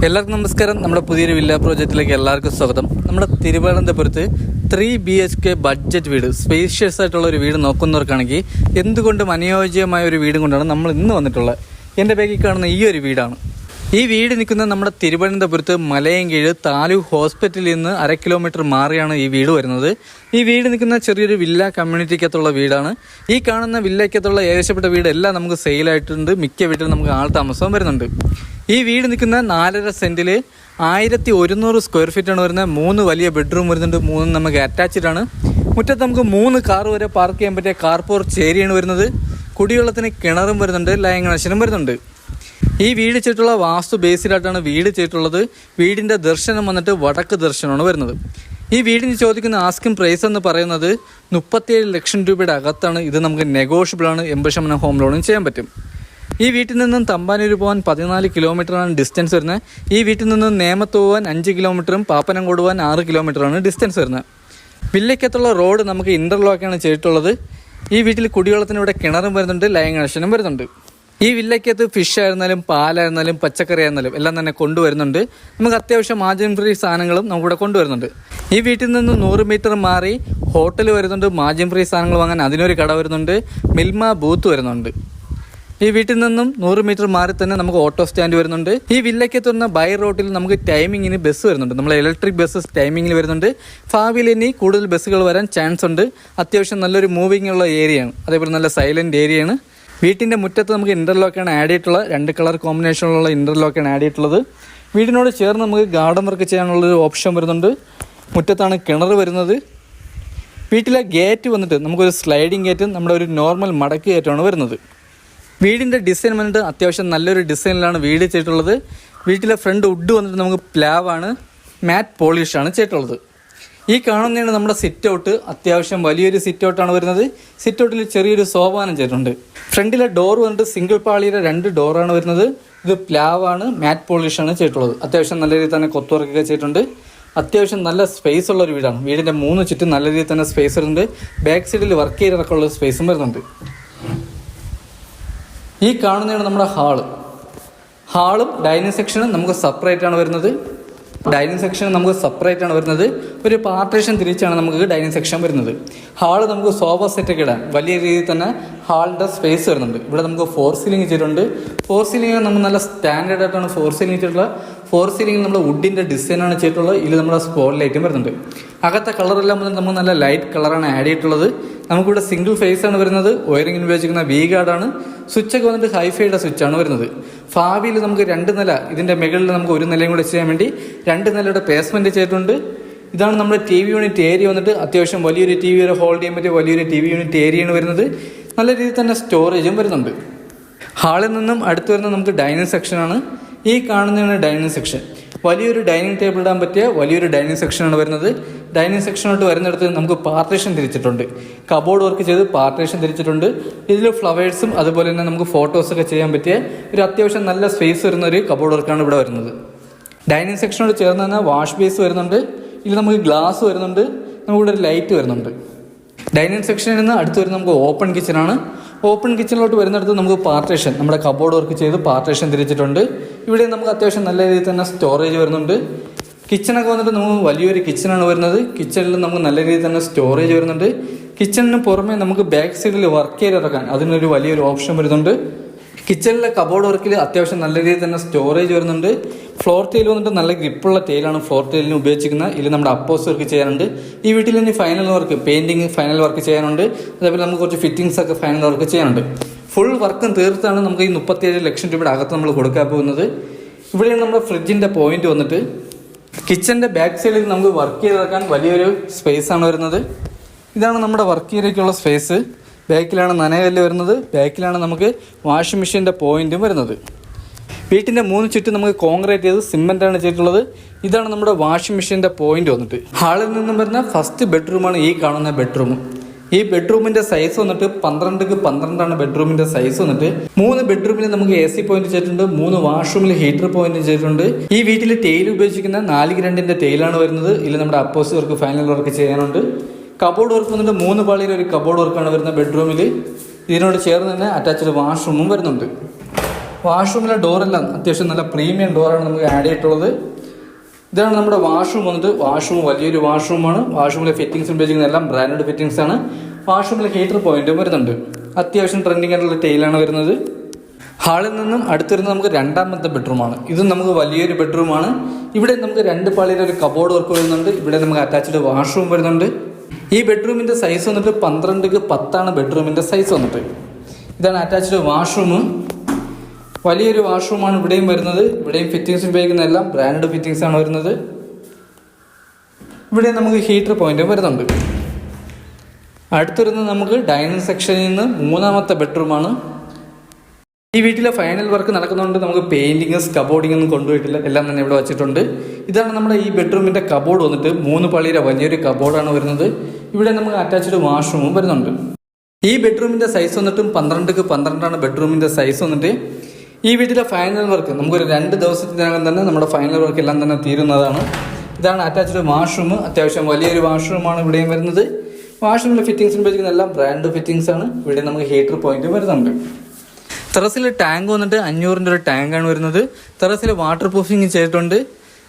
എല്ലാവർക്കും നമസ്കാരം. നമ്മുടെ പുതിയൊരു വില്ല പ്രോജക്റ്റിലേക്ക് എല്ലാവർക്കും സ്വാഗതം. നമ്മുടെ തിരുവനന്തപുരത്ത് 3 BHK ബഡ്ജറ്റ് വീട്, സ്പേഷ്യസ് ആയിട്ടുള്ള ഒരു വീട് നോക്കുന്നവർക്കാണെങ്കിൽ എന്തുകൊണ്ടും അനുയോജ്യമായ ഒരു വീടും കൊണ്ടാണ് നമ്മൾ ഇന്ന് വന്നിട്ടുള്ളത്. എൻ്റെ ബാക്കിൽ കാണുന്ന ഈ ഒരു വീടാണ്. ഈ വീട് നിൽക്കുന്നത് നമ്മുടെ തിരുവനന്തപുരത്ത് മലയൻകീഴ് താലൂക്ക് ഹോസ്പിറ്റലിൽ നിന്ന് 1/2 കിലോമീറ്റർ മാറിയാണ് ഈ വീട് വരുന്നത്. ഈ വീട് നിൽക്കുന്ന ചെറിയൊരു വില്ല കമ്മ്യൂണിറ്റിക്കകത്തുള്ള വീടാണ്. ഈ കാണുന്ന വില്ലയ്ക്കകത്തുള്ള ഏകദേശപ്പെട്ട വീടെല്ലാം നമുക്ക് സെയിലായിട്ടുണ്ട്. മിക്ക വീട്ടിലും നമുക്ക് ആൾ താമസവും വരുന്നുണ്ട്. ഈ വീട് നിൽക്കുന്ന 4.5 സെൻറ്റിൽ 1100 സ്ക്വയർ ഫീറ്റാണ് വരുന്നത്. 3 വലിയ ബെഡ്റൂം വരുന്നുണ്ട്, 3 നമുക്ക് അറ്റാച്ച്ഡ് ആണ്. മുറ്റത്ത് നമുക്ക് 3 കാർ വരെ പാർക്ക് ചെയ്യാൻ പറ്റിയ കാർ പോർച്ച് ഏരിയയാണ് വരുന്നത്. കുടിവെള്ളത്തിന് കിണറും വരുന്നുണ്ട്, ലൈൻ കണക്ഷനും വരുന്നുണ്ട്. ഈ വീട് ചെയ്തിട്ടുള്ള വാസ്തു ബേസിലായിട്ടാണ് വീട് ചെയ്തിട്ടുള്ളത്. വീടിൻ്റെ ദർശനം വന്നിട്ട് വടക്ക് ദർശനമാണ് വരുന്നത്. ഈ വീടിന് ചോദിക്കുന്ന ആസ്കിംഗ് പ്രൈസ് എന്ന് പറയുന്നത് 37 ലക്ഷം രൂപയുടെ അകത്താണ്. ഇത് നമുക്ക് നെഗോഷ്യബിളാണ്. 80% ഹോം ലോണും ചെയ്യാൻ പറ്റും. ഈ വീട്ടിൽ നിന്നും തമ്പാനൂർ പോകാൻ 14 കിലോമീറ്ററാണ് ഡിസ്റ്റൻസ് വരുന്നത്. ഈ വീട്ടിൽ നിന്നും നേമത്ത് പോകാൻ 5 കിലോമീറ്ററും പാപ്പനംകോട് പോകാൻ 6 കിലോമീറ്ററാണ് ഡിസ്റ്റൻസ് വരുന്നത്. വില്ലയ്ക്കത്തുള്ള റോഡ് നമുക്ക് ഇൻ്റർലോക്കാണ് ചെയ്തിട്ടുള്ളത്. ഈ വീട്ടിൽ കുടിവെള്ളത്തിന് ഇവിടെ കിണറും വരുന്നുണ്ട്, ലൈൻ കണക്ഷനും വരുന്നുണ്ട്. ഈ വില്ലയ്ക്കകത്ത് ഫിഷ് ആയിരുന്നാലും പാലായിരുന്നാലും പച്ചക്കറി ആയിരുന്നാലും എല്ലാം തന്നെ കൊണ്ടുവരുന്നുണ്ട്. നമുക്ക് അത്യാവശ്യം മാർജിൻ ഫ്രീ സാധനങ്ങളും നമുക്കിവിടെ കൊണ്ടുവരുന്നുണ്ട്. ഈ വീട്ടിൽ നിന്ന് 100 മീറ്റർ മാറി ഹോട്ടൽ വരുന്നുണ്ട്. മാർജിൻ ഫ്രീ സാധനങ്ങൾ വാങ്ങാൻ അതിനൊരു കട വരുന്നുണ്ട്. മിൽമ ബൂത്ത് വരുന്നുണ്ട്. ഈ വീട്ടിൽ നിന്നും 100 മീറ്റർ മാറി തന്നെ നമുക്ക് ഓട്ടോ സ്റ്റാൻഡ് വരുന്നുണ്ട്. ഈ വില്ലയ്ക്കകത്ത് വരുന്ന ബൈ റോഡിൽ നമുക്ക് ടൈമിങ്ങിന് ബസ് വരുന്നുണ്ട്. നമ്മൾ ഇലക്ട്രിക് ബസ് ടൈമിങ്ങിൽ വരുന്നുണ്ട്. ഭാവിയിൽ ഇനി കൂടുതൽ ബസ്സുകൾ വരാൻ ചാൻസ് ഉണ്ട്. അത്യാവശ്യം നല്ലൊരു മൂവിങ് ഉള്ള ഏരിയയാണ്. അതേപോലെ നല്ല സൈലൻറ്റ് ഏരിയയാണ്. വീട്ടിൻ്റെ മുറ്റത്ത് നമുക്ക് ഇൻ്റർലോക്കാണ് ആഡ് ചെയ്തിട്ടുള്ളത്. 2 കളർ കോമ്പിനേഷനിലുള്ള ഇൻ്റർലോക്കാണ് ആഡ് ചെയ്തിട്ടുള്ളത്. വീടിനോട് ചേർന്ന് നമുക്ക് ഗാർഡൻ വർക്ക് ചെയ്യാനുള്ളൊരു ഓപ്ഷൻ വരുന്നുണ്ട്. മുറ്റത്താണ് കിണർ വരുന്നത്. വീട്ടിലെ ഗേറ്റ് വന്നിട്ട് നമുക്കൊരു സ്ലൈഡിങ് ഗേറ്റും നമ്മുടെ ഒരു നോർമൽ മടക്ക് ഗേറ്റുമാണ് വരുന്നത്. വീടിൻ്റെ ഡിസൈൻ വന്നിട്ട് അത്യാവശ്യം നല്ലൊരു ഡിസൈനിലാണ് വീട് ചെയ്തിട്ടുള്ളത്. വീട്ടിലെ ഫ്രണ്ട് വുഡ് വന്നിട്ട് നമുക്ക് പ്ലാവാണ്, മാറ്റ് പോളിഷാണ് ചെയ്തിട്ടുള്ളത്. ഈ കാണുന്നതാണ് നമ്മുടെ സിറ്റ് ഔട്ട്. അത്യാവശ്യം വലിയൊരു സിറ്റ് ഔട്ടാണ് വരുന്നത്. സിറ്റ് ഔട്ടിൽ ചെറിയൊരു സോപാനം ചെയ്തിട്ടുണ്ട്. ഫ്രണ്ടിലെ ഡോർ വന്നിട്ട് സിംഗിൾ പാളിയുടെ 2 ഡോറാണ് വരുന്നത്. ഇത് പ്ലാവാണ്, മാറ്റ് പോളിഷാണ് ചെയ്തിട്ടുള്ളത്. അത്യാവശ്യം നല്ല രീതിയിൽ തന്നെ കൊത്തുവർക്കൊക്കെ ചെയ്തിട്ടുണ്ട്. അത്യാവശ്യം നല്ല സ്പേസ് ഉള്ള ഒരു വീടാണ്. വീടിൻ്റെ 3 ചുറ്റും നല്ല രീതിയിൽ തന്നെ സ്പേസ് വരുന്നുണ്ട്. ബാക്ക് സൈഡിൽ വർക്ക് ചെയ്തൊക്കെ ഉള്ള സ്പേസും വരുന്നുണ്ട്. ഈ കാണുന്നതാണ് നമ്മുടെ ഹാളും ഡൈനിങ് സെക്ഷനും നമുക്ക് സെപ്പറേറ്റ് ആണ് വരുന്നത്. ഒരു പാർട്ടീഷൻ തിരിച്ചാണ് നമുക്ക് ഡൈനിങ് സെക്ഷൻ വരുന്നത്. ഹാള് നമുക്ക് സോഫ സെറ്റൊക്കെ ഇടാൻ വലിയ രീതിയിൽ തന്നെ ഹാളിൻ്റെ സ്പേസ് വരുന്നുണ്ട്. ഇവിടെ നമുക്ക് 4 സീലിംഗ് ചെയ്തിട്ടുണ്ട്. 4 സീലിംഗ് നമ്മൾ നല്ല സ്റ്റാൻഡേർഡ് ആയിട്ടാണ് 4 സീലിംഗ് ചെയ്തിട്ടുള്ളത്. 4 സീലിംഗ് നമ്മൾ വുഡിൻ്റെ ഡിസൈനാണ് ചെയ്തിട്ടുള്ളത്. ഇതിൽ നമ്മുടെ സ്പോട്ട് ലൈറ്റും വരുന്നുണ്ട്. അകത്തെ കളറെല്ലാം വന്നിട്ട് നമുക്ക് നല്ല ലൈറ്റ് കളറാണ് ആഡ് ചെയ്തിട്ടുള്ളത്. നമുക്കിവിടെ സിംഗിൾ ഫേസ് ആണ് വരുന്നത്. വയറിങ്ങിന് ഉപയോഗിച്ചിരിക്കുന്ന വി ഗാർഡാണ്. സ്വിച്ചൊക്കെ വന്നിട്ട് ഹൈഫൈയുടെ സ്വിച്ചാണ് വരുന്നത്. ഭാവിയിൽ നമുക്ക് 2 നില, ഇതിൻ്റെ മുകളിൽ നമുക്ക് 1 നിലയും കൂടെ ചെയ്യാൻ വേണ്ടി 2 നിലയുടെ പേസ്മെൻറ്റ് ചെയ്തിട്ടുണ്ട്. ഇതാണ് നമ്മുടെ TV യൂണിറ്റ് ഏരിയ വന്നിട്ട്. അത്യാവശ്യം വലിയൊരു TV വരെ ഹോൾഡ് ചെയ്യാൻ പറ്റിയ വലിയൊരു TV യൂണിറ്റ് ഏരിയയാണ് വരുന്നത്. നല്ല രീതിയിൽ തന്നെ സ്റ്റോറേജും വരുന്നുണ്ട്. ഹാളിൽ നിന്നും അടുത്ത് വരുന്നത് നമുക്ക് ഡൈനിങ് സെക്ഷനാണ്. ഈ കാണുന്നതാണ് ഡൈനിങ് സെക്ഷൻ. വലിയൊരു ഡൈനിങ് ടേബിൾ ഇടാൻ പറ്റിയ വലിയൊരു ഡൈനിങ് സെക്ഷനാണ് വരുന്നത്. ഡൈനിങ് സെക്ഷനോട്ട് വരുന്നിടത്ത് നമുക്ക് പാർട്ടീഷൻ തിരിച്ചിട്ടുണ്ട്. കബോർഡ് വർക്ക് ചെയ്ത് പാർട്ടീഷൻ തിരിച്ചിട്ടുണ്ട്. ഇതിൽ ഫ്ലവേഴ്സും അതുപോലെ തന്നെ നമുക്ക് ഫോട്ടോസൊക്കെ ചെയ്യാൻ പറ്റിയ ഒരു അത്യാവശ്യം നല്ല സ്പേസ് വരുന്ന ഒരു കബോർഡ് വർക്കാണ് ഇവിടെ വരുന്നത്. ഡൈനിങ് സെക്ഷനോട് ചേർന്ന് തന്നെ വാഷ് ബേസ് വരുന്നുണ്ട്. ഇതിൽ നമുക്ക് ഗ്ലാസ് വരുന്നുണ്ട്. നമുക്കിവിടെ ഒരു ലൈറ്റ് വരുന്നുണ്ട്. ഡൈനിങ് സെക്ഷനിൽ നിന്ന് അടുത്ത് വരുന്നത് നമുക്ക് ഓപ്പൺ കിച്ചണാണ്. ഓപ്പൺ കിച്ചണിലോട്ട് വരുന്നിടത്ത് നമുക്ക് പാർട്ടീഷൻ, നമ്മുടെ കബോർഡ് വർക്ക് ചെയ്ത് പാർട്ടീഷൻ തിരിച്ചിട്ടുണ്ട്. ഇവിടെ നമുക്ക് അത്യാവശ്യം നല്ല രീതിയിൽ തന്നെ സ്റ്റോറേജ് വരുന്നുണ്ട്. കിച്ചണൊക്കെ വന്നിട്ട് നമുക്ക് വലിയൊരു കിച്ചണാണ് വരുന്നത്. കിച്ചണിൽ നമുക്ക് നല്ല രീതിയിൽ തന്നെ സ്റ്റോറേജ് വരുന്നുണ്ട്. കിച്ചണിന് പുറമെ നമുക്ക് ബാക്ക് സൈഡിൽ വർക്ക് ഏരിയ ഇറക്കാൻ അതിനൊരു വലിയൊരു ഓപ്ഷൻ വരുന്നുണ്ട്. കിച്ചണിലെ കബോർഡ് വർക്കിൽ അത്യാവശ്യം നല്ല രീതിയിൽ തന്നെ സ്റ്റോറേജ് വരുന്നുണ്ട്. ഫ്ലോർ ടൈൽ വന്നിട്ട് നല്ല ഗ്രിപ്പുള്ള ടൈലാണ് ഫ്ലോർ ടൈലിന് ഉപയോഗിച്ചിരിക്കുന്നത്. ഇതിൽ നമ്മുടെ അപ്പോസ് വർക്ക് ചെയ്യാനുണ്ട്. ഈ വീട്ടിൽ ഇനി final work, painting final work ചെയ്യാനുണ്ട്. അതേപോലെ നമുക്ക് കുറച്ച് ഫിറ്റിങ്സ് ഒക്കെ ഫൈനൽ വർക്ക് ചെയ്യാനുണ്ട്. ഫുൾ വർക്കും തീർത്താണ് നമുക്ക് ഈ 37 ലക്ഷം രൂപയുടെ അകത്ത് നമ്മൾ കൊടുക്കാൻ പോകുന്നത്. ഇവിടെയാണ് നമ്മുടെ ഫ്രിഡ്ജിൻ്റെ പോയിന്റ് വന്നിട്ട്. കിച്ചൻ്റെ ബാക്ക് സൈഡിൽ നമുക്ക് വർക്ക് ചെയ്തെടുക്കാൻ വലിയൊരു സ്പേസാണ് വരുന്നത്. ഇതാണ് നമ്മുടെ വർക്ക് ഏരിയയ്ക്കുള്ള സ്പേസ്. ബാക്കിലാണ് നനകല്ല് വരുന്നത്. ബാക്കിലാണ് നമുക്ക് വാഷിംഗ് മെഷീൻ്റെ പോയിന്റും വരുന്നത്. വീട്ടിൻ്റെ 3 ചുറ്റും നമുക്ക് കോൺക്രീറ്റ് ചെയ്ത് സിമെൻ്റാണ് ചെയ്തിട്ടുള്ളത്. ഇതാണ് നമ്മുടെ വാഷിംഗ് മെഷീൻ്റെ പോയിന്റ് വന്നിട്ട്. ഹാളിൽ നിന്നും വരുന്ന ഫസ്റ്റ് ബെഡ്റൂമാണ് ഈ കാണുന്ന ബെഡ്റൂം. ഈ ബെഡ്റൂമിൻ്റെ സൈസ് വന്നിട്ട് 12x12 ബെഡ്റൂമിൻ്റെ സൈസ് വന്നിട്ട്. 3 ബെഡ്റൂമിൽ നമുക്ക് AC പോയിന്റ് ചെയ്തിട്ടുണ്ട്. 3 വാഷ്റൂമിൽ ഹീറ്റർ പോയിന്റ് ചെയ്തിട്ടുണ്ട്. ഈ വീട്ടിൽ ടൈൽ ഉപയോഗിച്ചിരിക്കുന്ന 4x2 ടൈലാണ് വരുന്നത്. ഇതിൽ നമ്മുടെ അപ്പോസ് വർക്ക് ഫൈനൽ വർക്ക് ചെയ്യാനുണ്ട്. കബോർഡ് വർക്ക് വന്നിട്ട് 3 പാളിയിൽ ഒരു കബോർഡ് വർക്കാണ് വരുന്നത് ബെഡ്റൂമിൽ. ഇതിനോട് ചേർന്ന് തന്നെ അറ്റാച്ച്ഡ് വാഷ്റൂമും വരുന്നുണ്ട്. വാഷ്റൂമിലെ ഡോറെല്ലാം അത്യാവശ്യം നല്ല പ്രീമിയം ഡോറാണ് നമുക്ക് ആഡ് ചെയ്തിട്ടുള്ളത്. ഇതാണ് നമ്മുടെ വാഷ്റൂം വന്നിട്ട്. വാഷ്റൂം വലിയൊരു വാഷ്റൂമാണ്. വാഷ്റൂമിലെ ഫിറ്റിംഗ്സും ഉപയോഗിക്കുന്ന എല്ലാം ബ്രാൻഡഡ് ഫിറ്റിംഗ്സ് ആണ്. വാഷ്റൂമിലെ ഹീറ്റർ പോയിന്റും വരുന്നുണ്ട്. അത്യാവശ്യം ട്രെൻഡിങ് ആയിട്ടുള്ള ടൈലാണ് വരുന്നത്. ഹാളിൽ നിന്നും അടുത്തിരുന്ന് നമുക്ക് രണ്ടാമത്തെ ബെഡ്റൂമാണ്. ഇതും നമുക്ക് വലിയൊരു ബെഡ്റൂമാണ്. ഇവിടെ നമുക്ക് 2 പാളിയുടെ ഒരു കബോർഡ് വർക്ക് വരുന്നുണ്ട്. ഇവിടെ നമുക്ക് അറ്റാച്ച്ഡ് വാഷ്റൂം വരുന്നുണ്ട്. ഈ ബെഡ്റൂമിൻ്റെ സൈസ് വന്നിട്ട് 12x10 ബെഡ്റൂമിൻ്റെ സൈസ് വന്നിട്ട്. ഇതാണ് അറ്റാച്ച്ഡ് വാഷ്റൂം. വലിയൊരു വാഷ്റൂമാണ് ഇവിടെയും വരുന്നത്. ഇവിടെയും ഫിറ്റിംഗ്സ് ഉപയോഗിക്കുന്ന എല്ലാം ബ്രാൻഡഡ് ഫിറ്റിംഗ്സ് ആണ് വരുന്നത്. ഇവിടെ നമുക്ക് ഹീറ്റർ പോയിന്റും വരുന്നുണ്ട്. അടുത്തിരുന്ന് നമുക്ക് ഡൈനിങ് സെക്ഷനിൽ നിന്ന് 3ാമത്തെ ബെഡ്റൂമാണ്. ഈ വീട്ടിലെ ഫൈനൽ വർക്ക് നടക്കുന്നതുകൊണ്ട് നമുക്ക് പെയിന്റിങ് കബോർഡിംഗ് ഒന്നും കൊണ്ടുപോയിട്ടില്ല, എല്ലാം തന്നെ ഇവിടെ വെച്ചിട്ടുണ്ട്. ഇതാണ് നമ്മുടെ ഈ ബെഡ്റൂമിന്റെ കബോർഡ് വന്നിട്ട് 3 പാളിയുടെ വലിയൊരു കബോർഡാണ് വരുന്നത്. ഇവിടെ നമുക്ക് അറ്റാച്ച്ഡ് വാഷ്റൂമും വരുന്നുണ്ട്. ഈ ബെഡ്റൂമിന്റെ സൈസ് വന്നിട്ടും 12x12 ബെഡ്റൂമിന്റെ സൈസ് വന്നിട്ട്. ഈ വീട്ടിലെ ഫൈനൽ വർക്ക് നമുക്കൊരു 2 ദിവസത്തിനകം തന്നെ നമ്മുടെ ഫൈനൽ വർക്ക് എല്ലാം തന്നെ തീരുന്നതാണ്. ഇതാണ് അറ്റാച്ച്ഡ് വാഷ്റൂം. അത്യാവശ്യം വലിയൊരു വാഷ്റൂമാണ് ഇവിടെയും വരുന്നത്. വാഷ്റൂമിലെ ഫിറ്റിംഗ്സ് ഉപയോഗിക്കുന്ന എല്ലാം ബ്രാൻഡ് ഫിറ്റിംഗ്സ് ആണ്. ഇവിടെ നമുക്ക് ഹീറ്റർ പോയിന്റ് വരുന്നുണ്ട്. ടെറസിലെ ടാങ്ക് വന്നിട്ട് 500-ന്റെ ഒരു ടാങ്കാണ് വരുന്നത്. ടെറസിൽ വാട്ടർ പ്രൂഫിങ് ചെയ്തിട്ടുണ്ട്.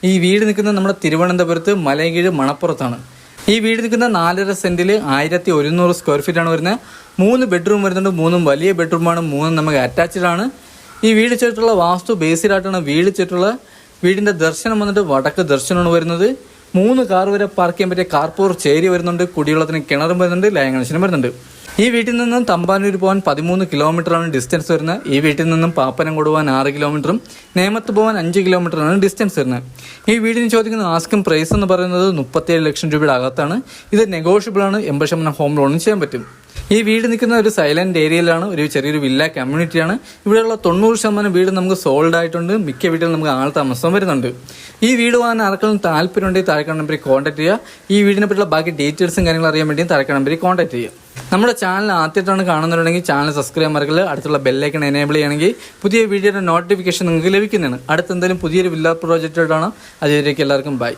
ഈ വീട് നിൽക്കുന്നത് നമ്മുടെ തിരുവനന്തപുരത്ത് മലയകീഴ് മണപ്പുറത്താണ്. ഈ വീട് നിൽക്കുന്ന 4.5 സെന്റിൽ 1100 സ്ക്വയർ ഫീറ്റ് ആണ് വരുന്നത്. 3 ബെഡ്റൂം വരുന്നുണ്ട്. 3ഉം വലിയ ബെഡ്റൂമാണ്. 3ഉം നമുക്ക് അറ്റാച്ച്ഡ് ആണ്. ഈ വീട് ചെയ്തിട്ടുള്ള വാസ്തു ബേസിലായിട്ടാണ് വീട് ചെയ്തിട്ടുള്ള. വീടിന്റെ ദർശനം വന്നിട്ട് വടക്ക് ദർശനമാണ് വരുന്നത്. 3 കാർ വരെ പാർക്ക് ചെയ്യാൻ പറ്റിയ കാർപോർ ചേരി വരുന്നുണ്ട്. കുടിവെള്ളത്തിന് കിണറും വരുന്നുണ്ട്. ലൈൻ കണക്ഷനും വരുന്നുണ്ട്. ഈ വീട്ടിൽ നിന്നും തമ്പാനൂർ പോകാൻ 13 കിലോമീറ്ററാണ് ഡിസ്റ്റൻസ് വരുന്നത്. ഈ വീട്ടിൽ നിന്നും പാപ്പനംകോട് പോകാൻ 6 കിലോമീറ്ററും നേമത്ത് പോകാൻ 5 കിലോമീറ്ററാണ് ഡിസ്റ്റൻസ് വരുന്നത്. ഈ വീടിന് ചോദിക്കുന്ന ആസ്കിംഗ് പ്രൈസ് എന്ന് പറയുന്നത് 37 ലക്ഷം രൂപയുടെ അകത്താണ്. ഇത് നെഗോഷ്യബിൾ ആണ്. 80% ഹോം ലോണും ചെയ്യാൻ പറ്റും. ഈ വീട് നിൽക്കുന്ന ഒരു സൈലന്റ് ഏരിയയിലാണ്. ഒരു ചെറിയൊരു വില്ല കമ്മ്യൂണിറ്റിയാണ്. ഇവിടെയുള്ള 90% വീട് നമുക്ക് സോൾഡ് ആയിട്ടുണ്ട്. മിക്ക വീട്ടിൽ നമുക്ക് ആൾ താമസം വരുന്നുണ്ട്. ഈ വീട് വാങ്ങാൻ ആർക്കെങ്കിലും താല്പര്യമുണ്ടെങ്കിൽ താഴെ നമ്പറിൽ കോൺടാക്ട് ചെയ്യുക. ഈ വീടിനെ പറ്റിയുള്ള ബാക്കി ഡീറ്റെയിൽസും കാര്യങ്ങളും അറിയാൻ വേണ്ടി താഴെ നമ്പറിൽ കോൺടാക്ട് ചെയ്യുക. നമ്മുടെ ചാനൽ ആദ്യമായിട്ടാണ് കാണുന്നുണ്ടെങ്കിൽ ചാനൽ സബ്സ്ക്രൈബ് ചെയ്യാൻ മറക്കല്ല. അടുത്തുള്ള ബെല്ലൈക്കൺ എനേബിൾ ചെയ്യണമെങ്കിൽ പുതിയ വീഡിയോയുടെ നോട്ടിഫിക്കേഷൻ നിങ്ങൾക്ക് ലഭിക്കുന്നതാണ്. അടുത്തെന്തെങ്കിലും പുതിയൊരു വില്ല പ്രോജക്റ്റായിട്ടാണ്. അതുവരേക്കും എല്ലാവർക്കും ബൈ.